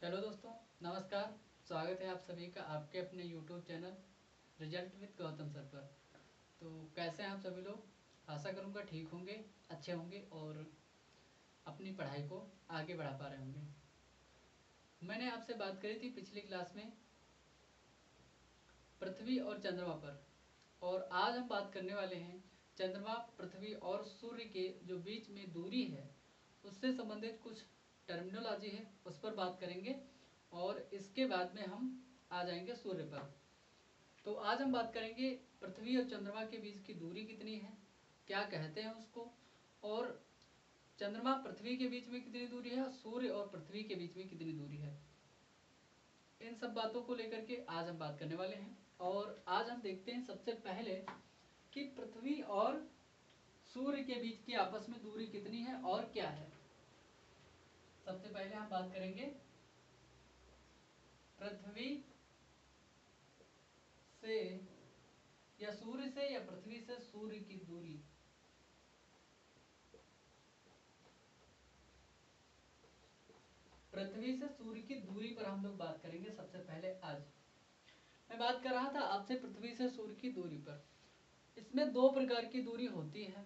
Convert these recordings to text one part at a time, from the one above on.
Hello दोस्तों, नमस्कार। स्वागत है आप सभी का आपके अपने YouTube channel result with Gautam sir पर। तो कैसे हैं आप सभी लोग? आशा करूंगा ठीक होंगे, अच्छे होंगे और अपनी पढ़ाई को आगे बढ़ा पा रहे होंगे। मैंने आपसे बात करी थी पिछली क्लास में पृथ्वी और चंद्रमा पर, और आज हम बात करने वाले हैं चंद्रमा, पृथ्वी और सूर्य के जो बीच में दूरी है उससे संबंधित कुछ टर्मिनोलॉजी है, उस पर बात करेंगे और इसके बाद में हम आ जाएंगे सूर्य पर। तो आज हम बात करेंगे पृथ्वी और चंद्रमा के बीच की दूरी कितनी है, क्या कहते हैं उसको, और चंद्रमा पृथ्वी के बीच में कितनी दूरी है, सूर्य और पृथ्वी के बीच में कितनी दूरी है। इन सब बातों को लेकर के आज हम बात करने वाले हैं। और आज हम देखते हैं सबसे पहले कि पृथ्वी और सूर्य के बीच की आपस में दूरी कितनी है और क्या है। सबसे पहले हम बात करेंगे पृथ्वी से या सूर्य से या पृथ्वी से सूर्य की दूरी। पृथ्वी से सूर्य की दूरी पर हम लोग बात करेंगे सबसे पहले। आज मैं बात कर रहा था आपसे पृथ्वी से सूर्य की दूरी पर। इसमें दो प्रकार की दूरी होती है।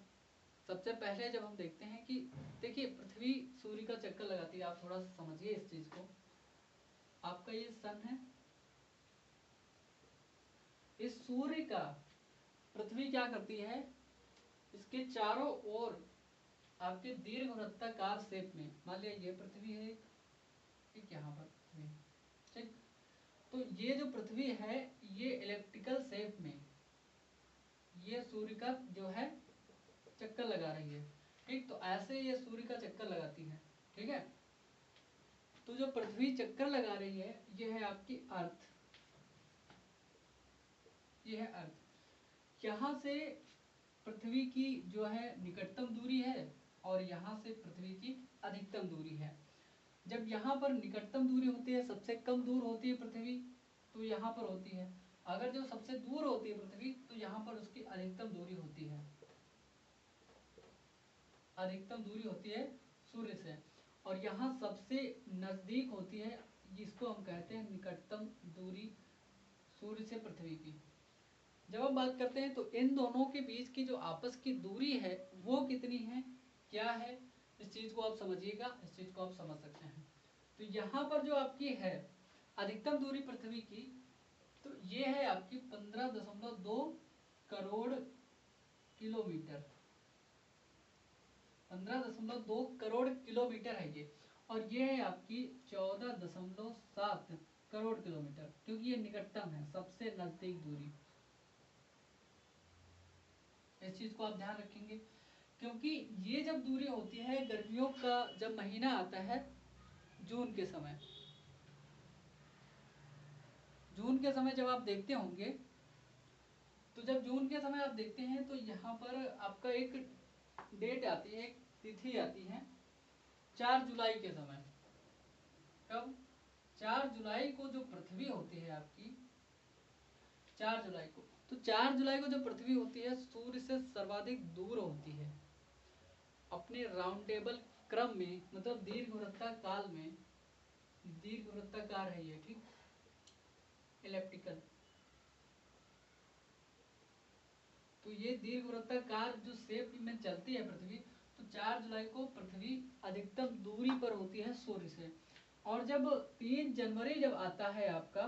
सबसे पहले जब हम देखते हैं कि देखिए पृथ्वी सूर्य का चक्कर लगाती है, आप थोड़ा सा समझिए इस चीज को। आपका ये सन है, इस सूर्य का पृथ्वी क्या करती है, इसके चारों ओर आपके दीर्घवृत्ताकार शेप में, मान लिया ये पृथ्वी है, एक यहाँ पर पृथ्वी है, ठीक। तो ये जो पृथ्वी है ये इलेप्टिकल शेप में ये सूर्य का जो है चक्कर लगा रही है, ठीक। तो ऐसे ये सूर्य का चक्कर लगाती है, ठीक है। तो जो पृथ्वी चक्कर लगा रही है ये है आपकी अर्थ, ये है अर्थ। यहाँ से पृथ्वी की जो है निकटतम दूरी है और यहाँ से पृथ्वी की अधिकतम दूरी है। जब यहाँ पर निकटतम दूरी होती है, सबसे कम दूर होती है पृथ्वी, तो यहाँ पर होती है। अगर जो सबसे दूर होती है पृथ्वी तो यहाँ पर उसकी अधिकतम दूरी होती है, अधिकतम दूरी होती है सूर्य से। और यहाँ सबसे नजदीक होती है, जिसको हम कहते हैं निकटतम दूरी सूर्य से पृथ्वी की। जब हम बात करते हैं तो इन दोनों के बीच की जो आपस की दूरी है वो कितनी है, क्या है, इस चीज को आप समझिएगा, इस चीज को आप समझ सकते हैं। तो यहाँ पर जो आपकी है अधिकतम दूरी पृथ्वी की, तो ये है आपकी 15.2 करोड़ किलोमीटर। 15.2 करोड़ किलोमीटर है ये। और ये है आपकी 14.7 करोड़ किलोमीटर, क्योंकि ये निकटतम है, सबसे नजदीक दूरी। इस चीज को आप ध्यान रखेंगे, क्योंकि ये जब दूरी होती है गर्मियों का जब महीना आता है, जून के समय, जून के समय जब आप देखते होंगे, तो जब जून के समय आप देखते हैं तो यहाँ पर आपका एक डेट आती है, एक तिथि आती है 4 जुलाई के समय। कब? 4 जुलाई को जो पृथ्वी होती है आपकी, 4 जुलाई को, तो 4 जुलाई को जो पृथ्वी होती है सूर्य से सर्वाधिक दूर होती है अपने राउंडेबल क्रम में, मतलब दीर्घवृत्ताकार में, दीर्घवृत्ताकार है ये, ठीक, इलेप्टिकल। तो ये दीर्घवृत्ताकार जो शेप में चलती है पृथ्वी, तो 4 जुलाई को पृथ्वी अधिकतम दूरी पर होती है सूर्य से। और जब 3 जनवरी जब आता है आपका,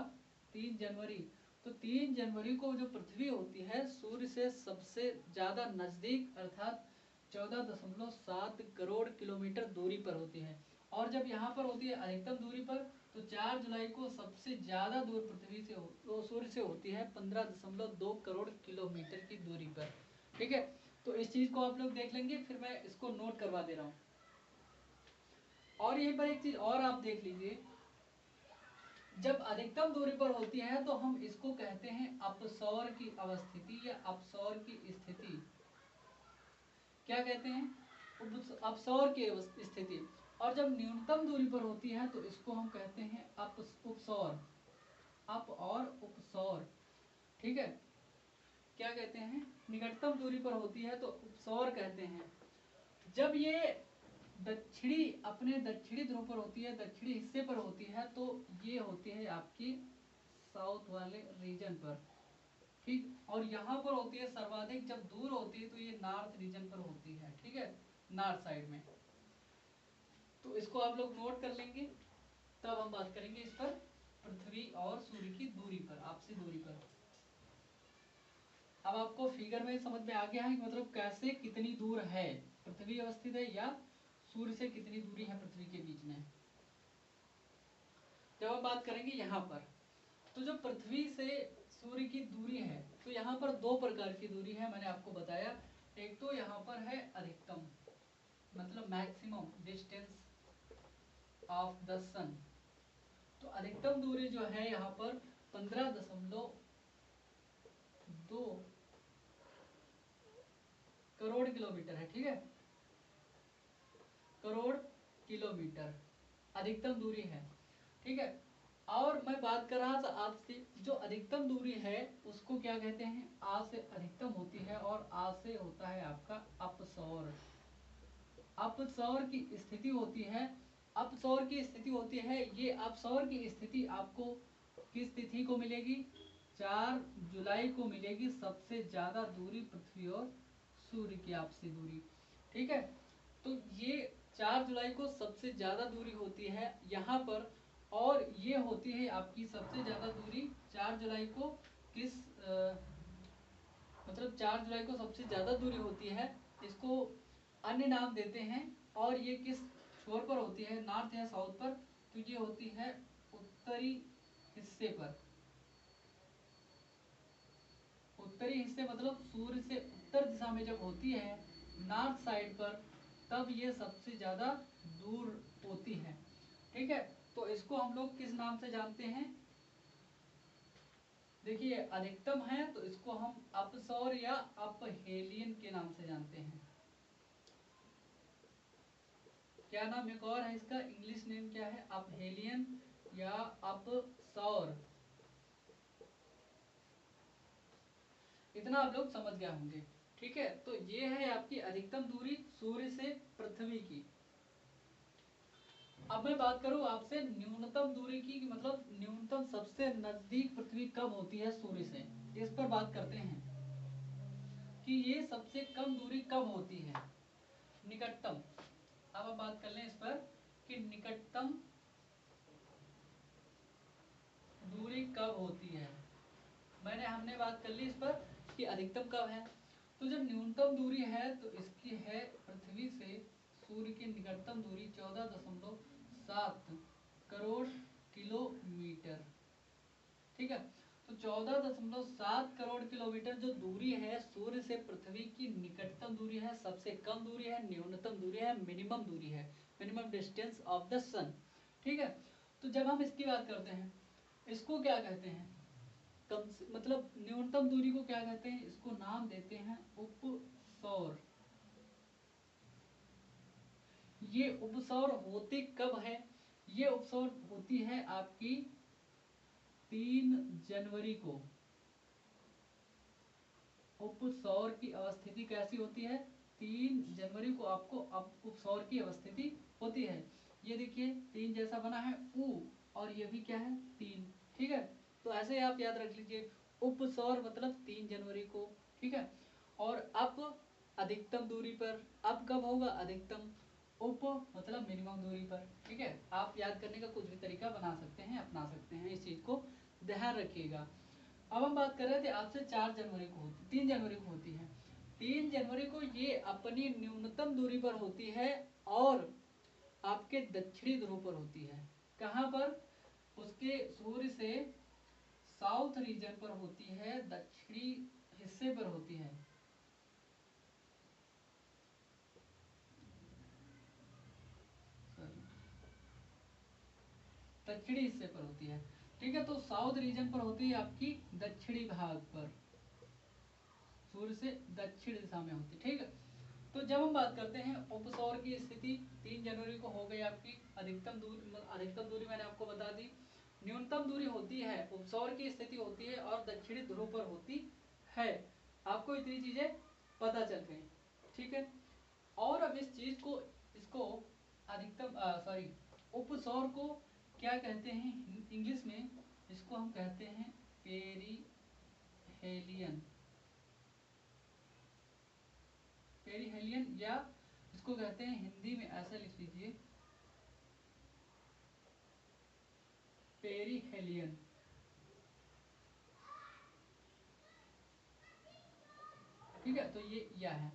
3 जनवरी, तो 3 जनवरी को जो पृथ्वी होती है सूर्य से सबसे ज्यादा नजदीक, अर्थात 14.7 करोड़ किलोमीटर दूरी पर होती है। और जब यहाँ पर होती है अधिकतम दूरी पर, तो 4 जुलाई को सबसे ज्यादा दूर पृथ्वी से सूर्य से होती है 15.2 करोड़ किलोमीटर की दूरी पर, ठीक है। तो इस चीज को आप लोग देख लेंगे, फिर मैं इसको नोट करवा दे रहा हूँ। और यहीं पर एक चीज और आप देख लीजिए, जब अधिकतम दूरी पर होती है तो हम इसको कहते हैं अपसौर की अवस्थिति या अपसौर की स्थिति। क्या कहते हैं? अपसौर की स्थिति। और जब न्यूनतम दूरी पर होती है तो इसको हम कहते हैं उपसौर, अप और उपसौर, ठीक है। क्या कहते हैं? निकटतम दूरी पर होती है तो उपसौर कहते हैं। जब ये दक्षिणी अपने दक्षिणी ध्रुव पर होती है, दक्षिणी हिस्से पर होती है, तो ये होती है आपकी साउथ वाले रीजन पर, ठीक। और यहाँ पर होती है सर्वाधिक जब दूर होती है तो ये नॉर्थ रीजन पर होती है, ठीक है, नॉर्थ साइड में। तो इसको आप लोग नोट कर लेंगे, तब हम बात करेंगे इस पर, पृथ्वी और सूर्य की दूरी पर, आपसी दूरी पर। अब आपको फिगर में समझ में आ गया है कि मतलब कैसे कितनी दूर है पृथ्वी अवस्थित है, या सूर्य से कितनी दूरी है पृथ्वी के बीच में। जब हम बात करेंगे यहाँ पर, तो जो पृथ्वी से सूर्य की दूरी है, तो यहाँ पर दो प्रकार की दूरी है, मैंने आपको बताया। एक तो यहाँ पर है अधिकतम, मतलब मैक्सिमम डिस्टेंस ऑफ द सन। तो अधिकतम दूरी जो है यहाँ पर 15.2 करोड़ किलोमीटर है, ठीक है, करोड़ किलोमीटर अधिकतम दूरी है, ठीक है। और मैं बात कर रहा था आपसे, जो अधिकतम दूरी है उसको क्या कहते हैं, आ से अधिकतम होती है, और आ से होता है आपका अपसौर। अपसौर की स्थिति होती है, अपसौर की स्थिति होती है, ये अपसौर की स्थिति आपको किस तिथि को मिलेगी, 4 जुलाई को मिलेगी। सबसे ज्यादा दूरी पृथ्वी और सूर्य की आपसी दूरी, ठीक है। तो ये 4 जुलाई को सबसे ज्यादा दूरी होती है यहाँ पर, और ये होती है आपकी सबसे ज्यादा दूरी 4 जुलाई को किस मतलब 4 जुलाई को सबसे ज्यादा दूरी होती है, इसको अन्य नाम देते हैं। और ये किस छोर पर होती है, नॉर्थ या साउथ पर, तो ये होती है उत्तरी हिस्से पर। उत्तरी हिस्से मतलब सूर्य से उत्तर दिशा में जब होती है, नॉर्थ साइड पर, तब ये सबसे ज्यादा दूर होती है, ठीक है। तो इसको हम लोग किस नाम से जानते हैं, देखिए अधिकतम है तो इसको हम अपसौर या अपहेलियन के नाम से जानते हैं। क्या नाम एक और है इसका, इंग्लिश नेम क्या है, अपहेलियन या अपसौर। इतना आप लोग समझ गए होंगे, ठीक है। तो ये है आपकी अधिकतम दूरी सूर्य से पृथ्वी की। अब मैं बात करूं आपसे न्यूनतम दूरी की, मतलब न्यूनतम सबसे नजदीक पृथ्वी कब होती है सूर्य से, इस पर बात करते हैं कि ये सबसे कम दूरी कब होती है, निकटतम। अब हम बात कर लें इस पर कि निकटतम दूरी कब होती है। हमने बात कर ली इस पर कि अधिकतम कब है। तो जब न्यूनतम दूरी है तो इसकी है पृथ्वी से सूर्य की निकटतम दूरी 14.7 करोड़ किलोमीटर, ठीक है। तो 14.7 करोड़ किलोमीटर जो दूरी है सूर्य से पृथ्वी की निकटतम दूरी है, सबसे कम दूरी है, न्यूनतम दूरी है, मिनिमम दूरी है, मिनिमम डिस्टेंस ऑफ द सन, ठीक है। तो जब हम इसकी बात करते हैं, इसको क्या कहते हैं, कम मतलब न्यूनतम दूरी को क्या कहते हैं, इसको नाम देते हैं उपसौर। ये उपसौर होती कब है, ये उपसौर होती है आपकी 3 जनवरी को। उपसौर की अवस्थिति कैसी होती है, 3 जनवरी को आपको अब उपसौर की अवस्थिति होती है। ये देखिए 3 जैसा बना है उ, और ये भी क्या है 3, ठीक है। तो ऐसे आप याद रख लीजिए, उपसौर मतलब 3 जनवरी को, ठीक है। और अप अधिकतम दूरी पर, अब कब होगा अधिकतम, उप मतलब मिनिमम दूरी पर, ठीक है। आप याद करने का कुछ भी तरीका बना सकते हैं, अपना सकते हैं, इस चीज को ध्यान रखिएगा। अब हम बात कर रहे थे आपसे 4 जनवरी को होती, 3 जनवरी को होती है। 3 जनवरी को ये अपनी न्यूनतम दूरी पर होती है, और आपके दक्षिणी ध्रुव पर होती है। कहाँ पर, उसके सूर्य से साउथ रीजन पर होती है, दक्षिणी हिस्से पर होती है। दक्षिणी हिस्से पर होती है, ठीक है। तो साउथ रीजन पर होती है आपकी दक्षिणी भाग पर, सूर्य से दक्षिण दिशा में होती है, ठीक है। तो जब हम बात करते हैं उपसौर की स्थिति, 3 जनवरी को हो गई आपकी अधिकतम दूरी मैंने आपको बता दी। न्यूनतम दूरी होती है, उपसौर की स्थिति होती है, और दक्षिणी ध्रुव पर होती है। आपको इतनी चीजें पता चल गई, ठीक है। और अब इस चीज को, इसको अधिकतम सॉरी उपसौर को क्या कहते हैं इंग्लिश में? इसको हम कहते हैं पेरीहेलियन। पेरीहेलियन या इसको कहते हैं हिंदी में ऐसा लिख लीजिए पेरीहेलियन। ठीक है, तो ये या है,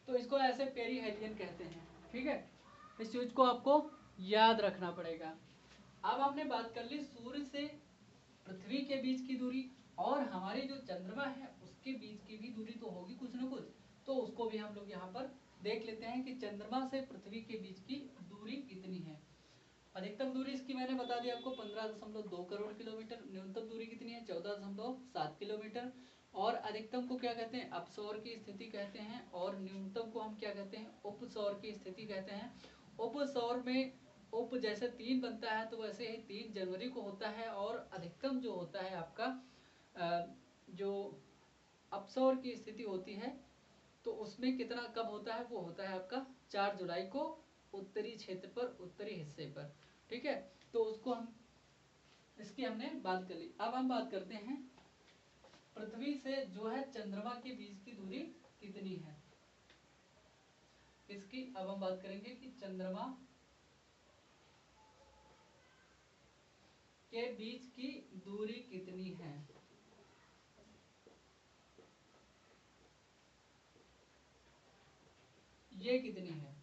तो इसको ऐसे पेरीहेलियन कहते हैं। ठीक है, इस चीज को आपको याद रखना पड़ेगा। अब आपने बात कर ली सूर्य से पृथ्वी के बीच की दूरी, और हमारी जो चंद्रमा है उसके बीच की भी दूरी तो होगी कुछ ना कुछ, तो उसको भी हम लोग यहाँ पर देख लेते हैं कि चंद्रमा से पृथ्वी के बीच की दूरी कितनी है। अधिकतम दूरी इसकी मैंने बता दी आपको 15.2 करोड़ किलोमीटर। न्यूनतम दूरी कितनी है? 14.7 किलोमीटर। और अधिकतम को क्या कहते हैं? अपसौर की स्थिति कहते हैं, और न्यूनतम को हम क्या कहते हैं? उपसौर की स्थिति कहते हैं। उपसौर में उप जैसे 3 बनता है तो वैसे ही 3 जनवरी को होता है, और अधिकतम जो होता है आपका जो अपसौर की स्थिति होती है तो उसमें कितना कब होता है? वो होता है आपका 4 जुलाई को उत्तरी क्षेत्र पर, उत्तरी हिस्से पर। ठीक है, तो उसको हम इसकी हमने बात कर ली। अब हम बात करते हैं पृथ्वी से जो है चंद्रमा के बीच की दूरी कितनी है इसकी। अब हम बात करेंगे कि चंद्रमा के बीच की दूरी कितनी है। ये कितनी है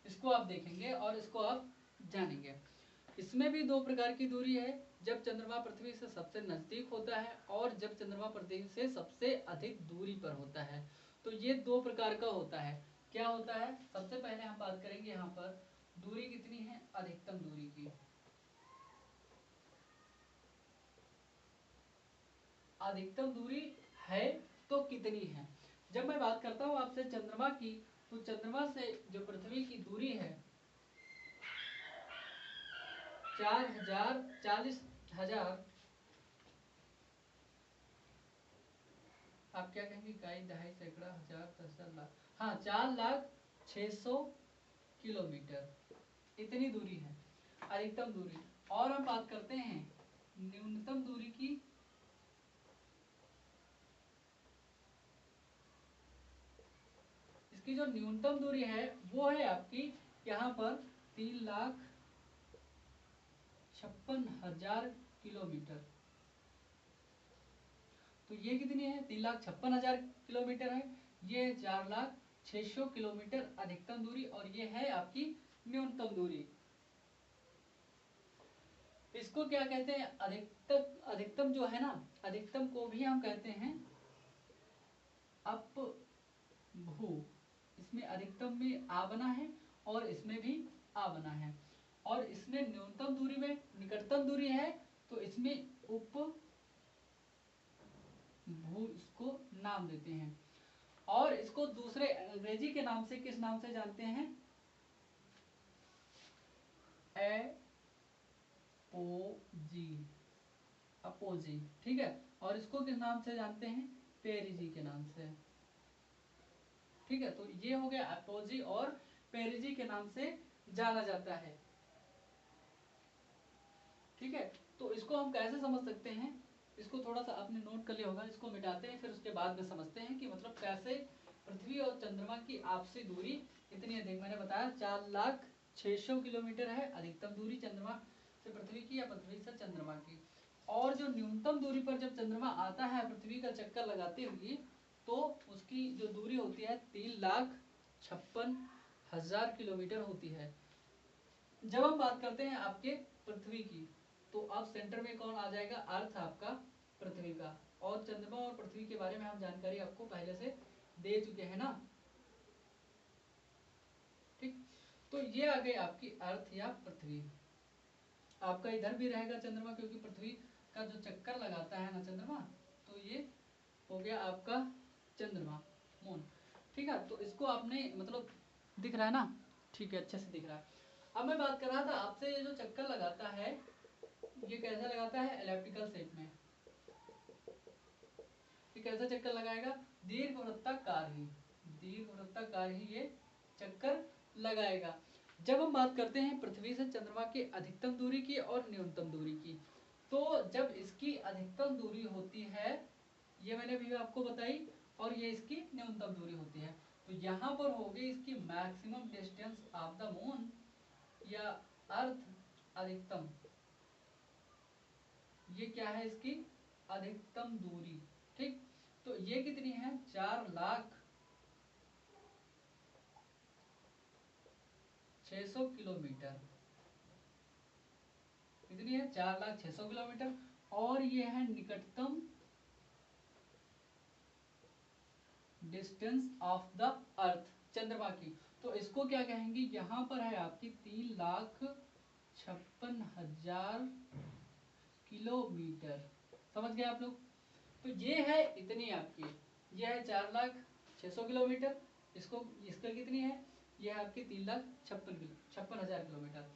इसको आप देखेंगे और इसको आप जानेंगे। इसमें भी 2 प्रकार की दूरी है, जब चंद्रमा पृथ्वी से सबसे नजदीक होता है और जब चंद्रमा पृथ्वी से सबसे अधिक दूरी पर होता है। तो ये 2 प्रकार का होता है। क्या होता है? सबसे पहले हम बात करेंगे यहाँ पर दूरी कितनी है, अधिकतम दूरी की। अधिकतम दूरी है तो कितनी है? जब मैं बात करता हूँ आपसे चंद्रमा की, तो चंद्रमा से जो पृथ्वी की दूरी है 40,000 आप क्या कहेंगे? इकाई, दहाई, सैकड़ा, हजार, 10,000, लाख। हाँ, 4,06,000 किलोमीटर इतनी दूरी है अधिकतम दूरी। और हम बात करते हैं न्यूनतम दूरी की। इसकी जो न्यूनतम दूरी है वो है आपकी यहाँ पर 3,56,000 किलोमीटर। तो ये कितनी है? 3,56,000 किलोमीटर है। ये 4,06,000 किलोमीटर अधिकतम दूरी, और ये है आपकी न्यूनतम दूरी। इसको क्या कहते हैं? अधिकतम। अधिकतम जो है ना, अधिकतम को भी हम कहते हैं अपभू। इसमें अधिकतम में आ बना है और इसमें भी आ बना है, और इसमें न्यूनतम दूरी में निकटतम दूरी है तो इसमें उप भू इसको नाम देते हैं। और इसको दूसरे अंग्रेजी के नाम से किस नाम से जानते हैं? एपोजी। अपोजी। ठीक है, और इसको किस नाम से जानते हैं? पेरिजी के नाम से। ठीक है, तो ये हो गया अपोजी और पेरिजी के नाम से जाना जाता है। ठीक है, तो इसको हम कैसे समझ सकते हैं? इसको थोड़ा सा आपने नोट कर लिया होगा, इसको मिटाते हैं फिर उसके बाद में समझते हैं कि मतलब कैसे पृथ्वी और चंद्रमा की आपसी दूरी इतनी अधिक। मैंने बताया 4,06,000 किलोमीटर है अधिकतम दूरी चंद्रमा से पृथ्वी की या पृथ्वी से चंद्रमा की। और जो न्यूनतम दूरी पर जब चंद्रमा आता है पृथ्वी का चक्कर लगाते हुए, तो उसकी जो दूरी होती है 3,56,000 किलोमीटर होती है। जब हम बात करते हैं आपके पृथ्वी की, तो अब सेंटर में कौन आ जाएगा? अर्थ आपका पृथ्वी का। और चंद्रमा और पृथ्वी के बारे में हम जानकारी आपको पहले से दे चुके हैं ना। ठीक, तो ये आ गई आपकी अर्थ या पृथ्वी। आपका इधर भी रहेगा चंद्रमा, क्योंकि पृथ्वी का जो चक्कर लगाता है ना चंद्रमा, तो ये हो गया आपका चंद्रमा, मून। ठीक है, तो इसको आपने मतलब दिख रहा है ना? ठीक है, अच्छे से दिख रहा है। अब मैं बात कर रहा था आपसे, ये जो चक्कर लगाता है ये कैसे लगाता है? एलिप्टिकल शेप में। ये कैसा चक्कर लगाएगा? दीर्घवृत्ताकार ही, दीर्घवृत्ताकार ही ये चक्कर लगाएगा। जब हम बात करते हैं पृथ्वी से चंद्रमा की अधिकतम दूरी की और न्यूनतम दूरी की, तो जब इसकी अधिकतम दूरी होती है, ये मैंने भी आपको बताई, और ये इसकी न्यूनतम दूरी होती है, तो यहाँ पर होगी इसकी maximum distance of the moon या अर्थ अधिकतम, ये क्या है इसकी अधिकतम दूरी। ठीक, तो ये कितनी है 4,06,000 किलोमीटर, कितनी है 4,06,000 किलोमीटर। और ये है निकटतम डिस्टेंस ऑफ द अर्थ चंद्रमा की, तो इसको क्या कहेंगे, यहाँ पर है आपकी 3,56,000 किलोमीटर। समझ गए आप लोग। तो ये है इतनी आपकी, ये है 4,06,000 किलोमीटर, इसको इसका कितनी है, ये है आपकी 3,56,000 किलोमीटर।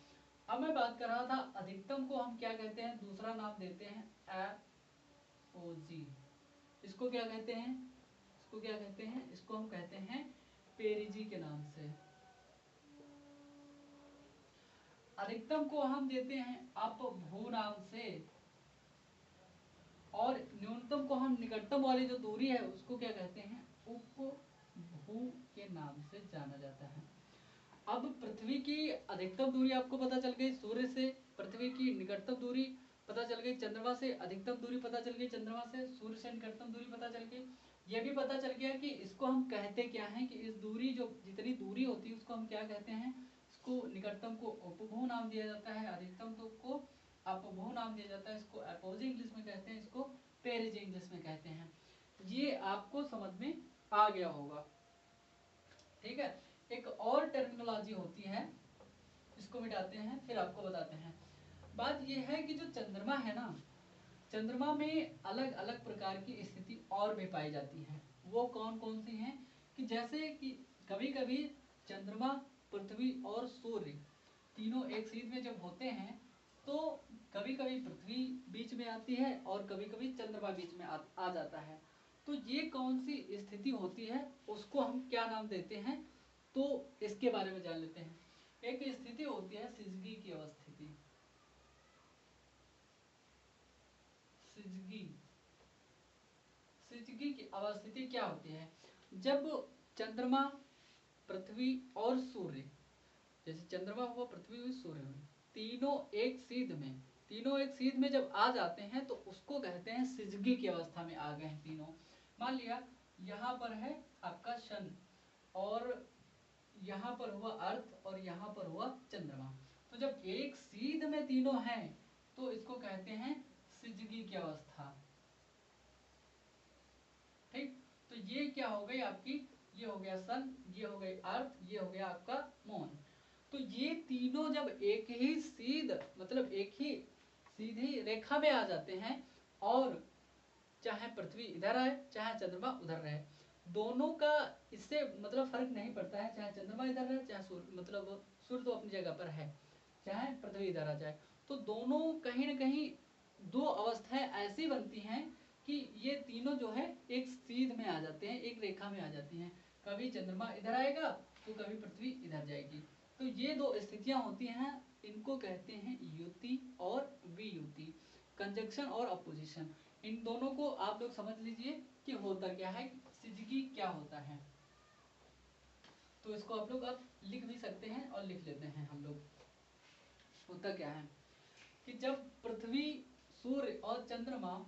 अब मैं बात कर रहा था अधिकतम को हम क्या कहते हैं, दूसरा नाम देते हैं एपोजी। इसको क्या कहते हैं, इसको क्या कहते हैं, इसको हम कहते हैं पेरिजी के नाम से। अधिकतम को हम देते हैं अपभू नाम से, और न्यूनतम को हम निकटतम वाली जो दूरी है उसको क्या कहते हैं, उपभू के नाम से जाना जाता है। अब पृथ्वी की अधिकतम दूरी आपको पता चल गई सूर्य से, पृथ्वी की निकटतम दूरी पता चल गई चंद्रमा से, अधिकतम दूरी पता चल गई चंद्रमा से, सूर्य से निकटतम दूरी पता चल गई। यह भी पता चल गया कि इसको हम कहते क्या हैं, कि इस दूरी जो जितनी दूरी होती है उसको हम क्या कहते हैं, इसको निकटतम को उपभू नाम दिया जाता है, अधिकतम तो को अपभू नाम दिया जाता है, इसको एपोजी इंग्लिश में कहते हैं, इसको पेरिजी इंग्लिश में कहते हैं। ये आपको समझ में आ गया होगा। ठीक है, एक और टर्मिनोलॉजी होती है, इसको मिटाते हैं फिर आपको बताते हैं। बात यह है कि जो चंद्रमा है ना, चंद्रमा में अलग अलग प्रकार की स्थिति और भी पाई जाती है। वो कौन कौन सी हैं, कि जैसे कि कभी कभी चंद्रमा, पृथ्वी और सूर्य तीनों एक सीध में जब होते हैं, तो कभी कभी पृथ्वी बीच में आती है और कभी कभी चंद्रमा बीच में आ जाता है। तो ये कौन सी स्थिति होती है, उसको हम क्या नाम देते हैं, तो इसके बारे में जान लेते हैं। एक स्थिति होती है सिजगी की अवस्थिति, सिजगी, सिजगी की अवस्थिति क्या होती है, जब चंद्रमा, पृथ्वी और सूर्य, जैसे चंद्रमा हुआ, पृथ्वी हुई, सूर्य हुई, तीनों एक सीध में जब आ जाते हैं तो उसको कहते हैं सिजगी की अवस्था में आ गए हैं तीनों। मान लिया यहाँ पर है आपका सन, और यहाँ पर हुआ अर्थ, और यहाँ पर हुआ चंद्रमा, तो जब एक सीध में तीनों हैं तो इसको कहते हैं सिजगी की अवस्था। ठीक, तो ये क्या हो गई आपकी, ये हो गया सन, ये हो गई अर्थ, ये हो गया आपका मून। तो ये तीनों जब एक ही सीध, मतलब एक ही सीधी रेखा में आ जाते हैं, और चाहे पृथ्वी इधर आए चाहे चंद्रमा उधर रहे, दोनों का इससे मतलब फर्क नहीं पड़ता है, चाहे चंद्रमा इधर रहे चाहे सूर्य, मतलब सूर्य तो अपनी जगह पर है, चाहे पृथ्वी इधर आ जाए, तो दोनों कहीं न कहीं दो अवस्थाएं ऐसी बनती हैं कि ये तीनों जो है एक सीध में आ जाते हैं, एक रेखा में आ जाती हैं। कभी चंद्रमा इधर आएगा तो कभी पृथ्वी इधर जाएगी। तो ये दो स्थितियां होती हैं, इनको कहते हैं युति और वियुति, कंजक्शन और अपोजिशन। इन दोनों को आप लोग समझ लीजिए कि होता क्या है, सिजगी क्या होता है। तो इसको आप लोग अब लिख भी सकते हैं और लिख लेते हैं हम लोग। होता क्या है कि जब पृथ्वी, सूर्य और चंद्रमा,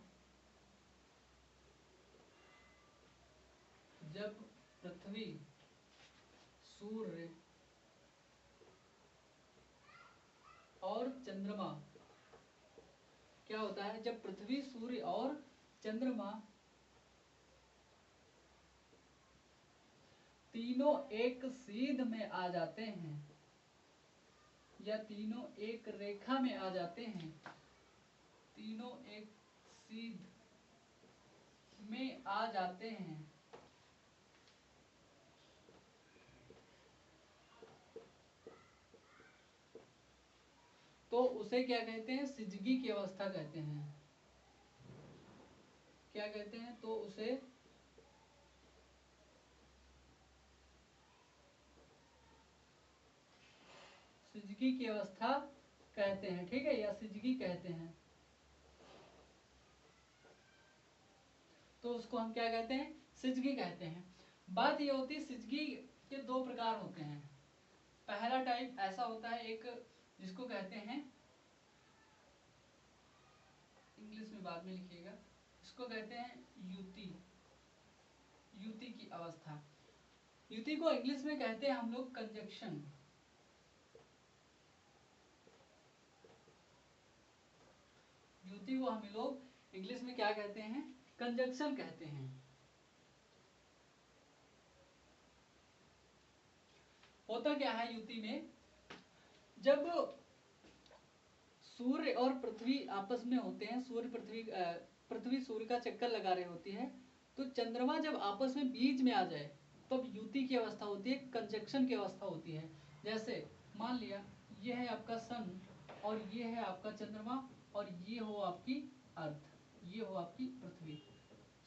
जब पृथ्वी, सूर्य और चंद्रमा, क्या होता है, जब पृथ्वी, सूर्य और चंद्रमा तीनों एक सीध में आ जाते हैं, या तीनों एक रेखा में आ जाते हैं, तीनों एक सीध में आ जाते हैं, तो उसे क्या कहते हैं, सिजगी की अवस्था कहते हैं। क्या कहते हैं, तो उसे सिजगी की अवस्था कहते हैं, ठीक है, या सिजगी कहते हैं। तो उसको हम क्या कहते हैं, सिजगी कहते हैं। बात ये होती है सिजगी के दो प्रकार होते हैं। पहला टाइप ऐसा होता है, एक जिसको कहते हैं, इंग्लिश में बाद में लिखिएगा, इसको कहते हैं युति, युति की अवस्था। युति को इंग्लिश में कहते हैं हम लोग कंजक्शन। युति को हम लोग इंग्लिश में क्या कहते हैं, कंजक्शन कहते हैं। होता क्या है युति में, जब सूर्य और पृथ्वी आपस में होते हैं, पृथ्वी सूर्य का चक्कर लगा रही होती है, तो चंद्रमा जब आपस में बीच में आ जाए तब युति की अवस्था होती है, कंजक्शन की अवस्था होती है। जैसे मान लिया ये है आपका सन और ये है आपका चंद्रमा और ये हो आपकी अर्थ, ये हो आपकी पृथ्वी,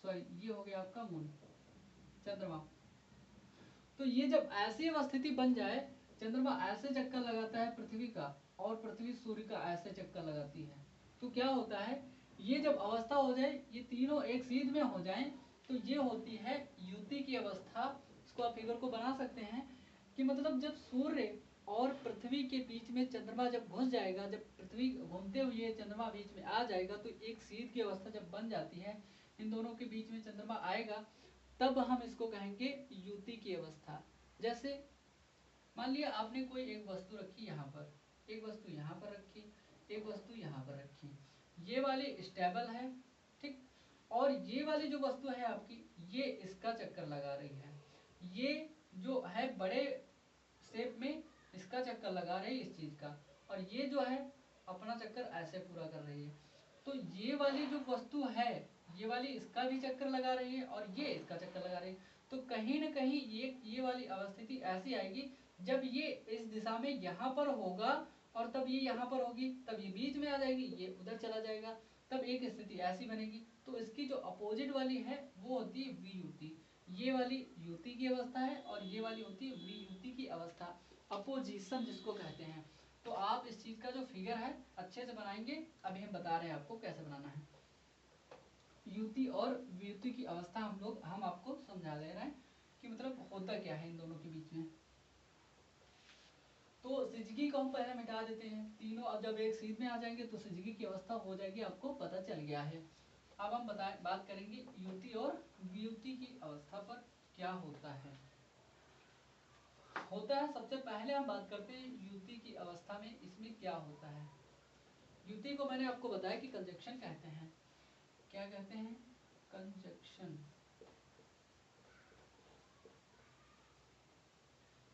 सॉरी ये हो गया आपका मून, चंद्रमा। तो ये जब ऐसी अवस्थिति बन जाए, चंद्रमा ऐसे चक्कर लगाता है पृथ्वी का और पृथ्वी सूर्य का ऐसे चक्कर लगाती है, तो क्या होता है, ये जब अवस्था हो जाए, ये तीनों एक सीध में हो जाएं, तो ये होती है युति की अवस्था। इसको आप फिगर को बना सकते हैं कि मतलब जब सूर्य और पृथ्वी के बीच में चंद्रमा जब घुस जाएगा, जब पृथ्वी घूमते हुए चंद्रमा बीच में आ जाएगा, तो एक सीध की अवस्था जब बन जाती है, इन दोनों के बीच में चंद्रमा आएगा, तब हम इसको कहेंगे युति की अवस्था। जैसे मान लिया आपने कोई एक वस्तु रखी यहाँ पर, एक वस्तु यहाँ पर रखी, एक वस्तु यहाँ पर रखी, ये वाली स्टेबल है, ठीक, और ये वाली जो वस्तु है आपकी, ये इसका चक्कर लगा रही है, ये जो है बड़े शेप में इसका चक्कर लगा रही है इस चीज का, और ये जो है अपना चक्कर ऐसे पूरा कर रही है। तो ये वाली जो वस्तु है, ये वाली इसका भी चक्कर लगा रही है और ये इसका चक्कर लगा रही है। तो कहीं ना कहीं ये वाली अवस्थिति ऐसी आएगी, जब ये इस दिशा में यहाँ पर होगा और तब ये यहाँ पर होगी, तब ये बीच में आ जाएगी, ये उधर चला जाएगा, तब एक स्थिति ऐसी बनेगी। तो इसकी जो अपोजिट वाली है वो होती है वियुति। ये वाली युति की अवस्था है और ये वाली होती है वियुति की अवस्था, अपोजिशन जिसको कहते हैं। तो आप इस चीज का जो फिगर है अच्छे से बनाएंगे, अभी हम बता रहे हैं आपको कैसे बनाना है। युति और वियुति की अवस्था हम आपको समझा दे रहे हैं कि मतलब होता क्या है इन दोनों के बीच में। तो सिजगी को हम पहले मिटा देते हैं, तीनों अब जब एक सीध में आ जाएंगे तो सिजगी की अवस्था हो जाएगी, आपको पता चल गया है। अब हम बात करेंगे युति और वियुति की अवस्था पर क्या होता है। सबसे पहले हम बात करते हैं युति की अवस्था में इसमें क्या होता है। युति को मैंने आपको बताया कि कंजक्शन कहते हैं। क्या कहते हैं, कंजक्शन।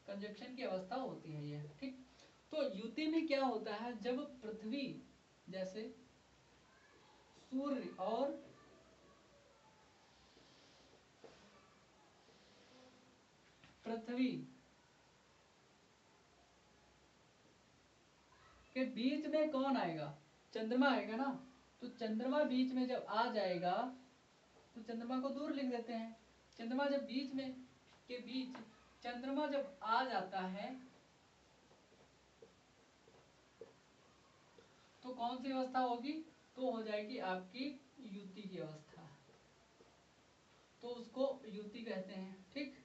कंजक्शन की अवस्था होती है ये, ठीक। तो युति में क्या होता है, जब पृथ्वी जैसे सूर्य और पृथ्वी के बीच में कौन आएगा, चंद्रमा आएगा ना। तो चंद्रमा बीच में जब आ जाएगा तो चंद्रमा को दूर लिख देते हैं। चंद्रमा जब बीच में के बीच चंद्रमा जब आ जाता है तो कौन सी अवस्था होगी, तो हो जाएगी आपकी युति की अवस्था, तो उसको युति कहते हैं, ठीक।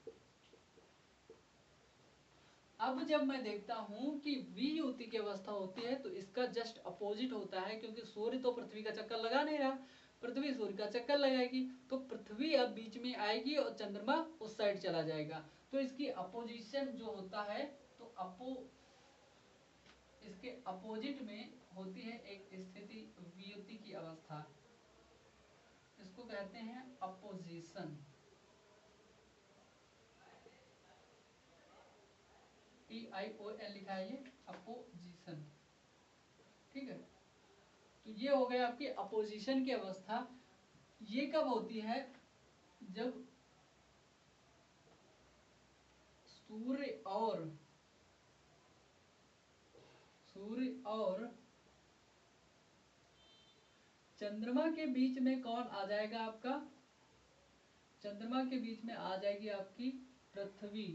अब जब मैं देखता हूं कि वियुति की अवस्था होती है तो इसका जस्ट अपोजिट होता है, क्योंकि सूर्य तो पृथ्वी का चक्कर लगा नहीं रहा, पृथ्वी सूर्य का चक्कर लगाएगी, तो पृथ्वी अब बीच में आएगी और चंद्रमा उस साइड चला जाएगा। तो इसकी अपोजिशन जो होता है, तो इसके अपोजिट में होती है एक स्थिति वियुति की अवस्था, इसको कहते हैं अपोजिशन, TION लिखा है ये, अपोजिशन, ठीक है। तो ये हो गया आपकी अपोजिशन की अवस्था। ये कब होती है, जब सूर्य और चंद्रमा के बीच में कौन आ जाएगा आपका, चंद्रमा के बीच में आ जाएगी आपकी पृथ्वी,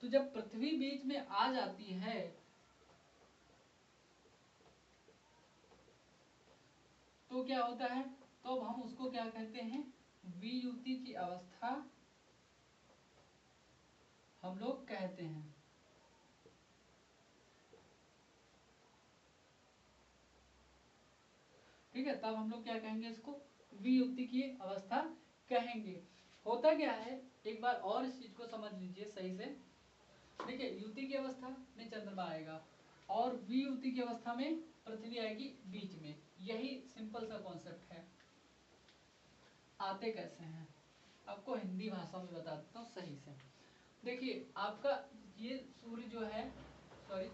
तो जब पृथ्वी बीच में आ जाती है तो क्या होता है, तो अब हम उसको क्या कहते हैं, वियुति की अवस्था हम लोग कहते हैं। ठीक है, तब हम लोग क्या कहेंगे, इसको वियुति की अवस्था कहेंगे। होता क्या है, एक बार और इस चीज को समझ लीजिए सही से। देखिए, युति की अवस्था में चंद्रमा आएगा और वियुति की अवस्था में पृथ्वी आएगी बीच में। यही सिंपल सा कॉन्सेप्ट है। आते कैसे हैं आपको हिंदी भाषा में बता देता हूँ सही से। देखिए, आपका ये सूर्य जो है, सॉरी,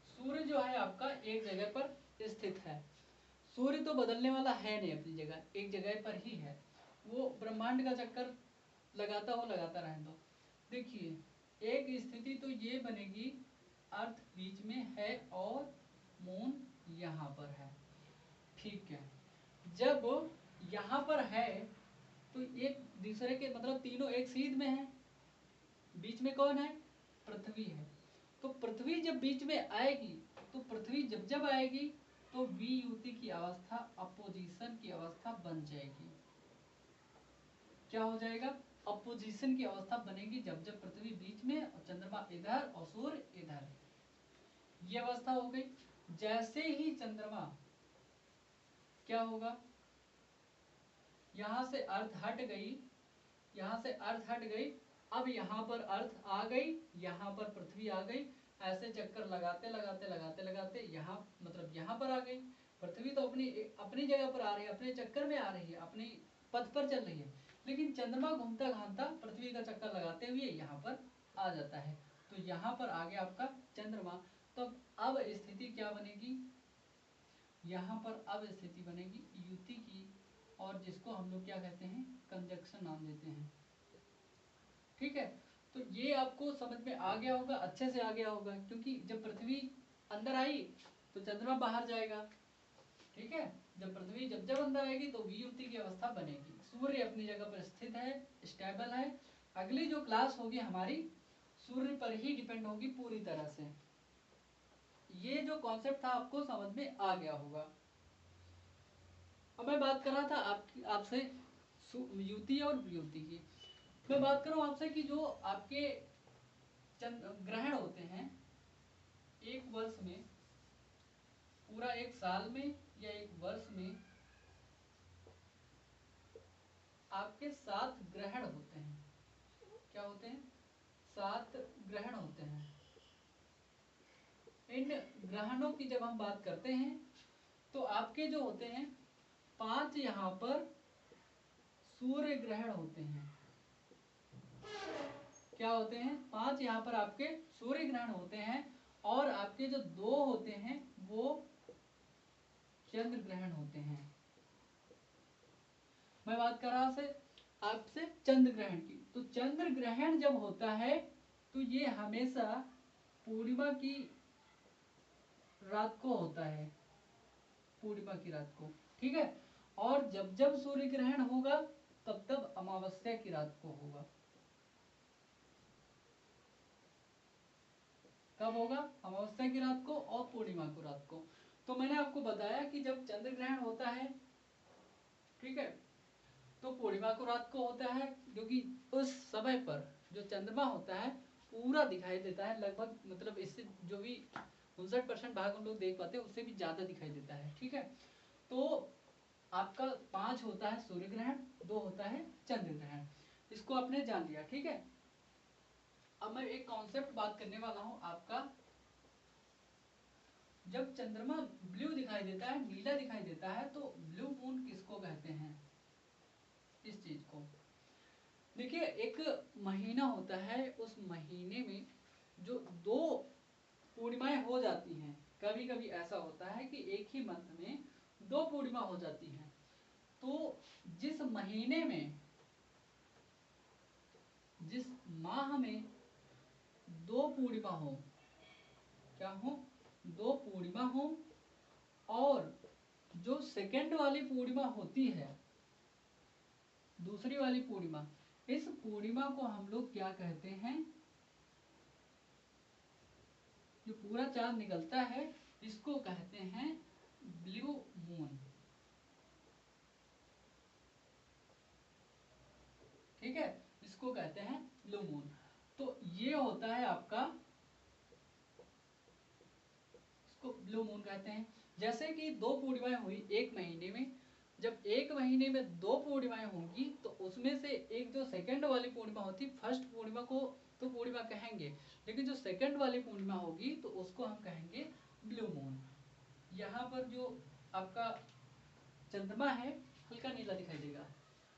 सूर्य जो है आपका एक जगह पर स्थित है। सूर्य तो बदलने वाला है नहीं, अपनी जगह एक जगह पर ही है। वो ब्रह्मांड का चक्कर लगाता हो, लगाता रहने दो। देखिए, एक स्थिति तो ये बनेगी, अर्थ बीच में है और मून यहाँ पर है। ठीक है, जब यहाँ पर है तो एक दूसरे के मतलब तीनों एक सीध में है। बीच में कौन है, पृथ्वी है। तो पृथ्वी जब बीच में आएगी, तो पृथ्वी जब जब आएगी तो वियुति की अवस्था, अपोजिशन की अवस्था बन जाएगी। क्या हो जाएगा, अपोजिशन की अवस्था बनेगी जब जब पृथ्वी बीच में और चंद्रमा इधर और सूर्य इधर। ये अवस्था हो गई। जैसे ही चंद्रमा क्या होगा, यहां से अर्थ हट गई, यहां से अर्थ हट गई, अब यहाँ पर अर्थ आ गई, यहाँ पर पृथ्वी आ गई। ऐसे चक्कर लगाते लगाते लगाते लगाते यहाँ मतलब यहाँ पर आ गई। पृथ्वी तो अपनी अपनी जगह पर आ रही है, अपने चक्कर में आ रही है, अपनी पथ पर चल रही है। लेकिन चंद्रमा घूमता घामता पृथ्वी का चक्कर लगाते हुए यहाँ पर आ जाता है। तो यहाँ पर आ गया आपका चंद्रमा। तो अब स्थिति क्या बनेगी, यहाँ पर अब स्थिति बनेगी युति की, और जिसको हम लोग क्या कहते हैं, कंजक्शन नाम देते हैं। ठीक है, तो ये आपको समझ में आ गया होगा, अच्छे से आ गया होगा, क्योंकि जब पृथ्वी अंदर आई तो चंद्रमा बाहर जाएगा। ठीक है, जब पृथ्वी जब जब अंदर आएगी तो वियुति की अवस्था बनेगी। सूर्य अपनी जगह पर स्थित है, स्टेबल है। अगली जो क्लास होगी हमारी सूर्य पर ही डिपेंड होगी पूरी तरह से। ये जो कॉन्सेप्ट था आपको समझ में आ गया होगा। अब मैं बात कर रहा था आपसे युति और वियुति की। मैं बात कर रहा हूँ आपसे कि जो आपके ग्रहण होते हैं एक वर्ष में, पूरा एक साल में या एक वर्ष में आपके 7 ग्रहण होते हैं। क्या होते हैं, 7 ग्रहण होते हैं। इन ग्रहणों की जब हम बात करते हैं तो आपके जो होते हैं 5 यहाँ पर सूर्य ग्रहण होते हैं। क्या होते हैं, 5 यहाँ पर आपके सूर्य ग्रहण होते हैं, और आपके जो 2 होते हैं वो चंद्र ग्रहण होते हैं। मैं बात कर रहा से आपसे चंद्र ग्रहण की। तो चंद्र ग्रहण जब होता है तो ये हमेशा पूर्णिमा की रात को होता है, पूर्णिमा की रात को। ठीक है, और जब जब सूर्य ग्रहण होगा तब तब अमावस्या की रात को होगा। कब होगा, अमावस्या की रात को और पूर्णिमा की रात को। तो मैंने आपको बताया कि जब चंद्र ग्रहण होता है, ठीक है, तो पूर्णिमा को रात को होता है, क्योंकि उस समय पर जो चंद्रमा होता है पूरा दिखाई देता है लगभग, मतलब इससे जो भी 59% भाग हम लोग देख पाते हैं उससे भी ज्यादा दिखाई देता है। ठीक है, तो आपका 5 होता है सूर्य ग्रहण, 2 होता है चंद्र ग्रहण। इसको आपने जान लिया। ठीक है, अब मैं एक कॉन्सेप्ट बात करने वाला हूं आपका। जब चंद्रमा ब्लू दिखाई देता है, नीला दिखाई देता है, तो ब्लू मून किसको कहते हैं, इस चीज को देखिए। एक महीना होता है, उस महीने में जो 2 पूर्णिमाएं हो जाती हैं। कभी कभी ऐसा होता है कि एक ही मंथ में 2 पूर्णिमा हो जाती हैं। तो जिस महीने में, जिस माह में 2 पूर्णिमा हो, क्या हो, 2 पूर्णिमा हो, और जो सेकंड वाली पूर्णिमा होती है, दूसरी वाली पूर्णिमा, इस पूर्णिमा को हम लोग क्या कहते हैं, जो पूरा चांद निकलता है इसको कहते हैं ब्लू मून। ठीक है, इसको कहते हैं ब्लू मून। तो ये होता है आपका, इसको ब्लू मून कहते हैं। जैसे कि दो पूर्णिमाएं हुई एक महीने में, जब एक महीने में दो पूर्णिमाएं होंगी तो उसमें से एक जो सेकंड वाली पूर्णिमा होती, फर्स्ट पूर्णिमा को तो पूर्णिमा कहेंगे, लेकिन जो सेकंड वाली पूर्णिमा होगी तो उसको हम कहेंगे ब्लू मून। यहाँ पर जो आपका चंद्रमा है हल्का नीला दिखाई देगा।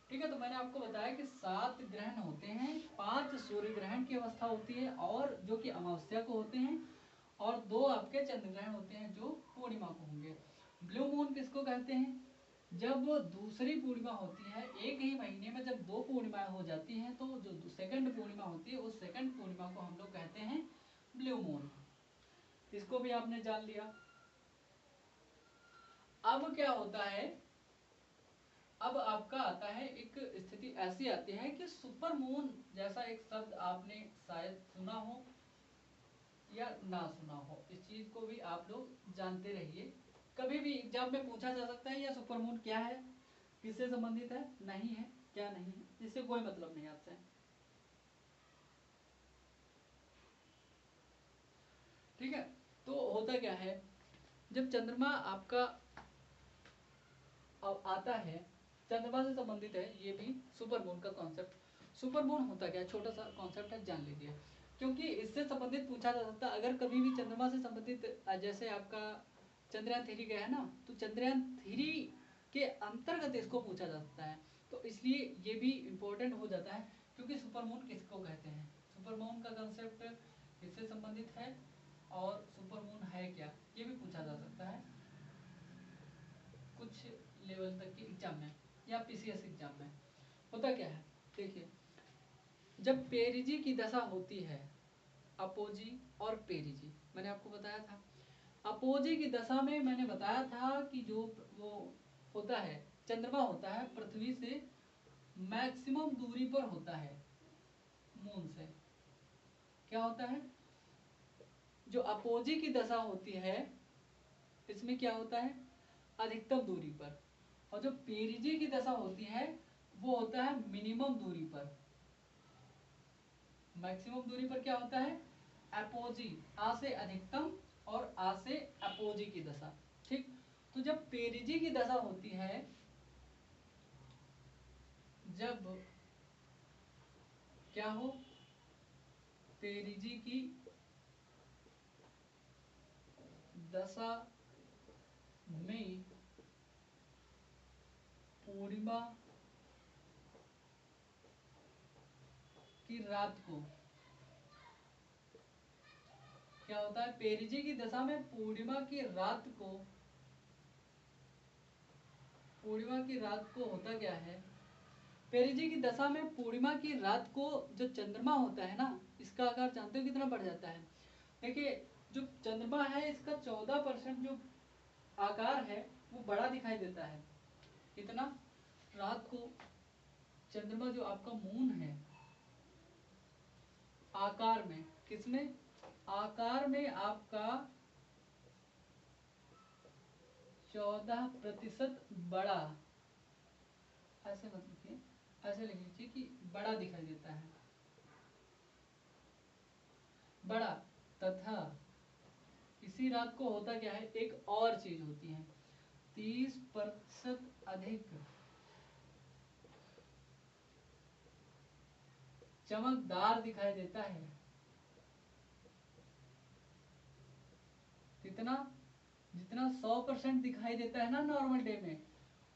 ठीक है, तो मैंने आपको बताया कि 7 ग्रहण होते हैं, 5 सूर्य ग्रहण की अवस्था होती है और जो कि अमावस्या को होते हैं, और 2 आपके चंद्र ग्रहण होते हैं जो पूर्णिमा को होंगे। ब्लू मून किसको कहते हैं, जब दूसरी पूर्णिमा होती है एक ही महीने में, जब 2 पूर्णिमाएं हो जाती हैं तो जो सेकंड पूर्णिमा होती है उस सेकंड पूर्णिमा को हम लोग कहते हैं ब्लू मून। इसको भी आपने जान लिया। अब क्या होता है, अब आपका आता है एक स्थिति ऐसी आती है कि सुपर मून जैसा एक शब्द आपने शायद सुना हो या ना सुना हो, इस चीज को भी आप लोग जानते रहिए। कभी भी एग्जाम में पूछा जा सकता है यह सुपर मून क्या है, किससे संबंधित है, नहीं है, क्या नहीं है, इससे कोई मतलब नहीं आपसे। ठीक है, तो होता क्या है, जब चंद्रमा आपका अब आता है, चंद्रमा से संबंधित है ये भी सुपर मून का कॉन्सेप्ट। सुपर मून होता क्या है, छोटा सा कॉन्सेप्ट है, जान लीजिए, क्योंकि इससे संबंधित पूछा जा सकता है। अगर कभी भी चंद्रमा से संबंधित, जैसे आपका चंद्रयान 3 गया है ना, तो चंद्रयान 3 के अंतर्गत इसको पूछा जा सकता है। तो इसलिए ये भी इम्पोर्टेंट हो जाता है, क्योंकि सुपर मून किसको कहते हैं, सुपर मून का कंसेप्ट किससे संबंधित है और सुपर मून है क्या, ये भी पूछा जा सकता है कुछ लेवल तक के एग्जाम में या पीसीएस एग्जाम में। होता क्या है, देखिए, जब पेरिजी की दशा होती है, अपोजी और पेरिजी, मैंने आपको बताया था। अपोजी की दशा में मैंने बताया था कि जो वो होता है, चंद्रमा होता है पृथ्वी से मैक्सिमम दूरी पर होता है, मून से। क्या होता है, जो अपोजी की दशा होती है इसमें क्या होता है, अधिकतम दूरी पर, और जो पेरिजी की दशा होती है वो होता है मिनिमम दूरी पर। मैक्सिमम दूरी पर क्या होता है, अपोजी, आ से अधिकतम और आ से अपोजी की दशा। ठीक, तो जब पेरिजी की दशा होती है, जब क्या हो, पेरिजी की दशा में पूर्णिमा की रात को क्या होता है, पेरिजी की दशा में पूर्णिमा की रात को, पूर्णिमा की रात को होता क्या है, पेरिजी की दशा में पूर्णिमा की रात को जो चंद्रमा होता है ना, इसका आकार जानते हो कितना बढ़ जाता है। देखिए, जो चंद्रमा है इसका 14% जो आकार है वो बड़ा दिखाई देता है। कितना, रात को चंद्रमा जो आपका मून है, आकार में, किसमें, आकार में आपका 14% बड़ा, ऐसे मत लिखिए, ऐसे लिख लीजिए कि बड़ा दिखाई देता है, बड़ा। तथा इसी रात को होता क्या है, एक और चीज होती है, 30% अधिक चमकदार दिखाई देता है। कितना, जितना 100% दिखाई देता है ना नॉर्मल डे में,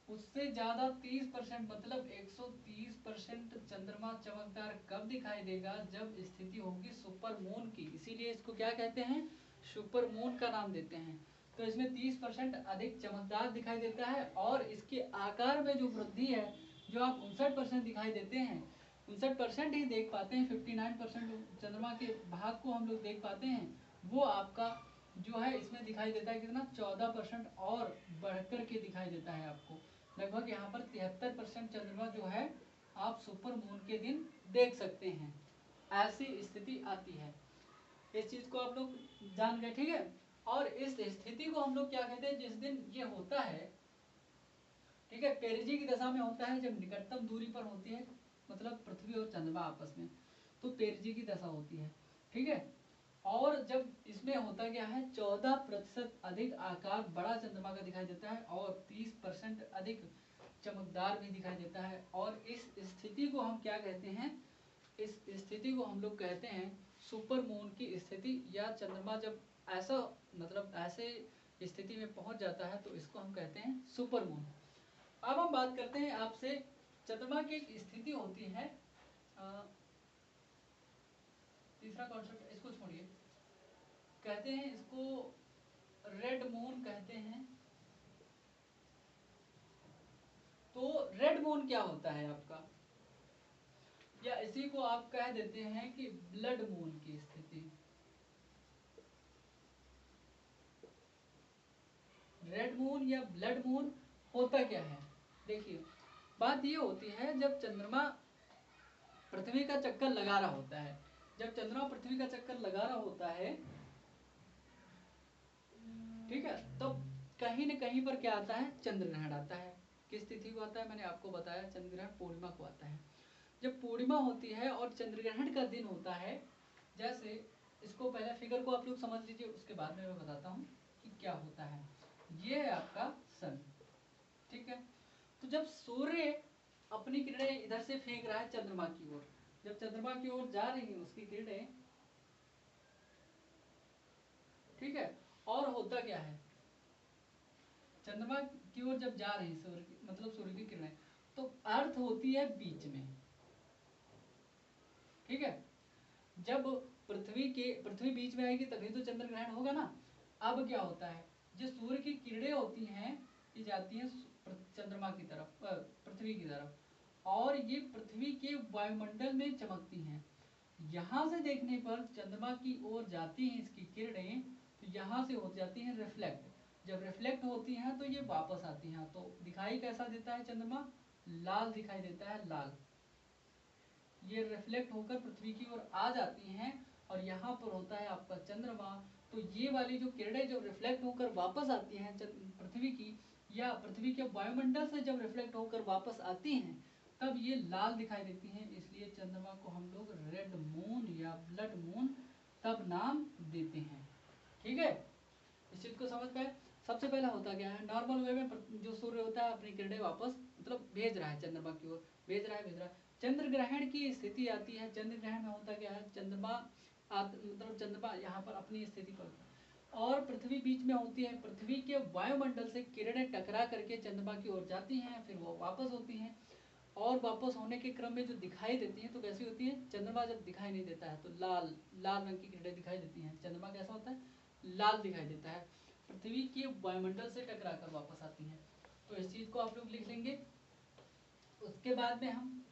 उससे ज्यादा 30%, मतलब 130% चंद्रमा चमकदार कब दिखाई देगा, जब स्थिति होगी सुपर मून की। इसीलिए इसको क्या कहते हैं, सुपर मून का नाम देते हैं। तो इसमें 30% अधिक चमकदार दिखाई देता है, और इसके आकार में जो वृद्धि है, जो आप 59% दिखाई देते हैं, 59% ही देख पाते हैं, 59% चंद्रमा के भाग को हम लोग देख पाते हैं, वो आपका जो है इसमें दिखाई देता है कितना, 14% और बढ़कर के दिखाई देता है आपको। लगभग यहाँ पर 73% चंद्रमा जो है आप सुपर मून के दिन देख सकते हैं, ऐसी स्थिति आती है। इस चीज को आप लोग जान गए, ठीक है। और इस स्थिति को हम लोग क्या कहते हैं, जिस दिन ये होता है, ठीक है, पेरिजी की दशा में होता है, जब निकटतम दूरी पर होती है, मतलब पृथ्वी और चंद्रमा आपस में, तो पेरिजी की दशा होती है, ठीक है। और जब इसमें होता क्या है, 14% अधिक आकार बड़ा चंद्रमा का दिखाई देता है और 30% अधिक चमकदार भी दिखाई देता है। और इस स्थिति को हम क्या कहते हैं, इस स्थिति को हम लोग कहते हैं सुपर मून की स्थिति, या चंद्रमा जब ऐसा मतलब ऐसे स्थिति में पहुंच जाता है तो इसको हम कहते हैं सुपर मून। अब हम बात करते हैं आपसे, चंद्रमा की एक स्थिति होती है, तीसरा कॉन्सेप्ट इसको छोड़िए, कहते हैं इसको रेड मून कहते हैं। तो रेड मून क्या होता है आपका, या इसी को आप कह देते हैं कि ब्लड मून की स्थिति। रेड मून या ब्लड मून होता क्या है, देखिए बात ये होती है, जब चंद्रमा पृथ्वी का चक्कर लगा रहा होता है, जब चंद्रमा पृथ्वी का चक्कर लगा रहा होता है, ठीक है, तब कहीं न कहीं पर क्या आता है, चंद्र ग्रहण आता है। किस तिथि को आता है, मैंने आपको बताया, चंद्र ग्रहण पूर्णिमा को आता है। जब पूर्णिमा होती है और चंद्र ग्रहण का दिन होता है, जैसे इसको पहले फिगर को आप लोग समझ लीजिए, उसके बाद में मैं बताता हूँ कि क्या होता है। ये है आपका सन, ठीक है। तो जब सूर्य अपनी किरणें इधर से फेंक रहा है चंद्रमा की ओर, जब चंद्रमा की ओर जा रही है उसकी किरणें, ठीक है, और होता क्या है, चंद्रमा की ओर जब जा रही है सूर्य की, मतलब सूर्य की किरणें, तो अर्थ होती है बीच में, ठीक है। जब पृथ्वी बीच में आएगी तभी तो चंद्र ग्रहण होगा ना। अब क्या होता है, जो सूर्य की किरणें होती हैं ये जाती हैं चंद्रमा की तरफ, पृथ्वी की तरफ, और ये पृथ्वी के वायुमंडल में चमकती हैं। यहाँ से देखने पर चंद्रमा की ओर जाती हैं इसकी किरणें, तो यहाँ से हो जाती हैं रिफ्लेक्ट। जब रिफ्लेक्ट होती हैं तो ये वापस आती हैं, तो दिखाई कैसा देता है चंद्रमा, लाल दिखाई देता है, लाल। ये रिफ्लेक्ट होकर पृथ्वी की ओर आ जाती हैं और यहाँ पर होता है आपका चंद्रमा। तो ये वाली जो किरणें जब रिफ्लेक्ट होकर वापस आती हैं पृथ्वी की, या पृथ्वी के वायुमंडल से जब रिफ्लेक्ट होकर वापस आती हैं, तब ये लाल दिखाई देती हैं। इसलिए चंद्रमा को हम लोग रेड मून या ब्लड मून तब नाम देते हैं, ठीक है। इस चीज को समझ पाए। सबसे पहले होता क्या है, नॉर्मल वे में जो सूर्य होता है अपनी किरणें वापस मतलब भेज रहा है चंद्रमा की ओर, भेज रहा है। चंद्र ग्रहण की स्थिति आती है, चंद्र ग्रहण में होता क्या है, चंद्रमा मतलब चंद्रमा यहाँ पर अपनी स्थिति पर और पृथ्वी बीच में होती है। पृथ्वी के वायुमंडल से किरणें टकरा करके चंद्रमा की ओर जाती हैं, फिर वो वापस होती हैं, और वापस होने के क्रम में जो दिखाई देती हैं तो कैसी होती है, चंद्रमा जब दिखाई नहीं देता है तो लाल लाल रंग की किरणें दिखाई देती हैं। चंद्रमा कैसा होता है, लाल दिखाई देता है, पृथ्वी के वायुमंडल से टकरा कर वापस आती हैं। तो इस चीज को आप लोग लिख लेंगे। उसके बाद में हम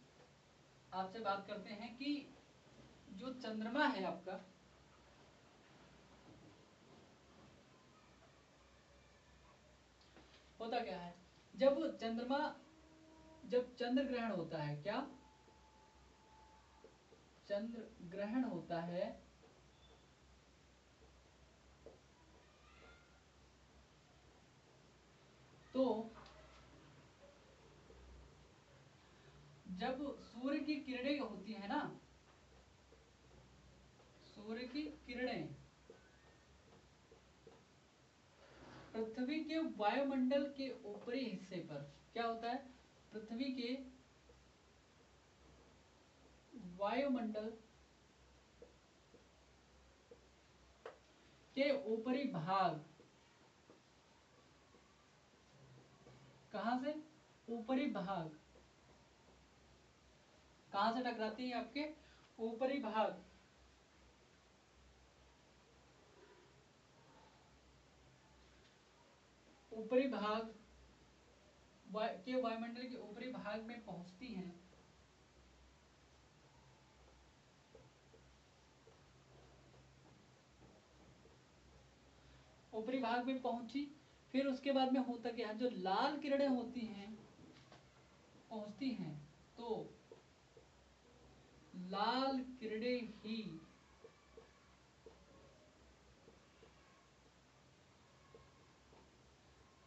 आपसे बात करते हैं कि जो चंद्रमा है आपका, होता क्या है, जब चंद्र ग्रहण होता है, क्या चंद्र ग्रहण होता है, तो जब सूर्य की किरणें होती है ना, सूर्य की किरणें पृथ्वी के वायुमंडल के ऊपरी हिस्से पर क्या होता है, पृथ्वी के वायुमंडल के ऊपरी भाग, कहां से, ऊपरी भाग, कहां से टकराती है, आपके ऊपरी भाग, ऊपरी भाग के वायुमंडल के ऊपरी भाग में पहुंचती हैं। ऊपरी भाग में पहुंची, फिर उसके बाद में होता क्या है, जो लाल किरणें होती हैं पहुंचती हैं, तो लाल किरणें ही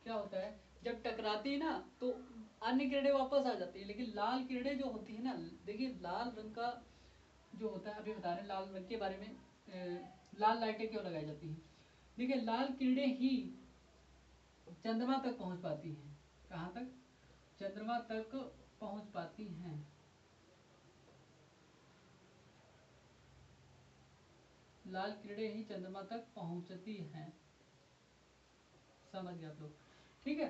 क्या होता है, जब टकराती है ना तो अन्य किरणें वापस आ जाती है, लेकिन लाल किरणें जो होती है ना, देखिए लाल रंग का जो होता है, अभी बता रहे हैं लाल रंग के बारे में, लाल लाइटें क्यों लगाई जाती हैं। देखिए लाल किरणें ही चंद्रमा तक पहुंच पाती हैं। कहाँ तक? चंद्रमा तक पहुंच पाती हैं। लाल किरणें ही चंद्रमा तक पहुंचती हैं। समझ गए आप लोग? ठीक है।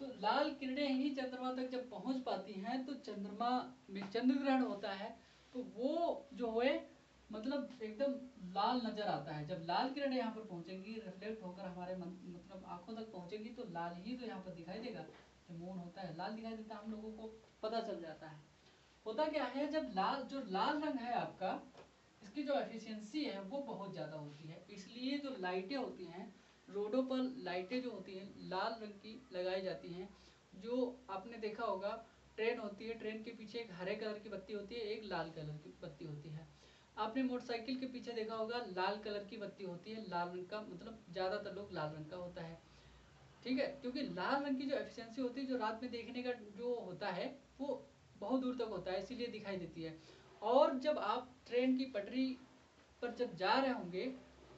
तो लाल किरणें ही चंद्रमा तक जब पहुंच पाती हैं तो चंद्रमा में चंद्र ग्रहण होता है, तो वो जो है मतलब एकदम लाल नजर आता है। जब लाल किरणें यहाँ पर पहुंचेंगी, रिफ्लेक्ट होकर हमारे मतलब आंखों तक पहुंचेंगी, तो लाल ही तो यहाँ पर दिखाई देगा। जो मून होता है लाल दिखाई देता है, हम लोगों को पता चल जाता है। होता क्या है, जब जो लाल रंग है आपका, इसकी जो एफिशिएंसी है वो बहुत ज़्यादा होती है। इसलिए जो लाइटें होती हैं, रोडों पर लाइटें जो होती हैं लाल रंग की लगाई जाती हैं। जो आपने देखा होगा, ट्रेन होती है, ट्रेन के पीछे एक हरे कलर की बत्ती होती है, एक लाल कलर की बत्ती होती है। आपने मोटरसाइकिल के पीछे देखा होगा लाल कलर की बत्ती होती है, लाल रंग का मतलब ज़्यादातर लोग लाल रंग का होता है। ठीक है, क्योंकि लाल रंग की जो एफिशिएंसी होती है, जो रात में देखने का जो होता है वो बहुत दूर तक होता है, इसीलिए दिखाई देती है। और जब आप ट्रेन की पटरी पर जब जा रहे होंगे,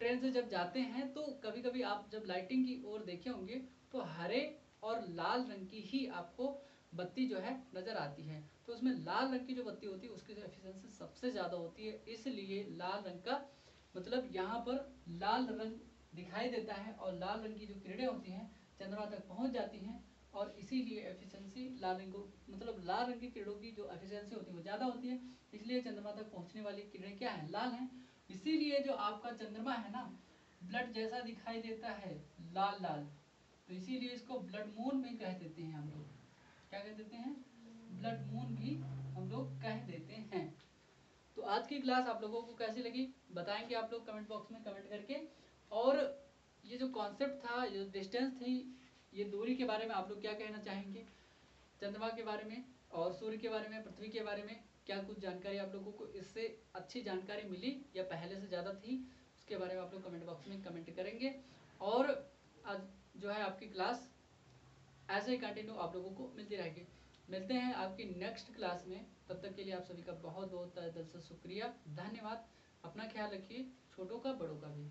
ट्रेन से जब जाते हैं, तो कभी कभी आप जब लाइटिंग की ओर देखे होंगे तो हरे और लाल रंग की ही आपको बत्ती जो है नजर आती है। तो उसमें लाल रंग की जो बत्ती होती है उसकी जो एफिशिएंसी सबसे ज़्यादा होती है, इसलिए लाल रंग का मतलब यहाँ पर लाल रंग दिखाई देता है। और लाल रंग की जो किरणें होती हैं चंद्रमा तक पहुंच जाती हैं, और इसीलिए एफिशिएंसी लाल रंग को मतलब लाल रंग की किरणों की जो एफिशिएंसी होती है वो ज़्यादा होती है, इसलिए चंद्रमा तक पहुंचने वाली किरणें क्या है, लाल हैं। इसीलिए जो आपका चंद्रमा है ना, ब्लड जैसा दिखाई देता है, लाल लाल। तो इसीलिए इसको ब्लड मून भी कह देते हैं हम लोग। क्या कह देते हैं? ब्लड मून भी हम लोग कह देते हैं। तो आज की क्लास आप लोगों को कैसी लगी बताएंगे आप लोग कमेंट बॉक्स में कमेंट करके। और ये जो कॉन्सेप्ट था, ये डिस्टेंस थी, ये दूरी के बारे में आप लोग क्या कहना चाहेंगे, चंद्रमा के बारे में और सूर्य के बारे में, पृथ्वी के बारे में क्या कुछ जानकारी आप लोगों को इससे अच्छी जानकारी मिली या पहले से ज़्यादा थी, उसके बारे में आप लोग कमेंट बॉक्स में कमेंट करेंगे। और आज जो है आपकी क्लास ऐसे ही कंटिन्यू आप लोगों को मिलती रहेगी। मिलते हैं आपकी नेक्स्ट क्लास में, तब तक के लिए आप सभी का बहुत बहुत तहे दिल से शुक्रिया, धन्यवाद। अपना ख्याल रखिए, छोटों का बड़ों का भी।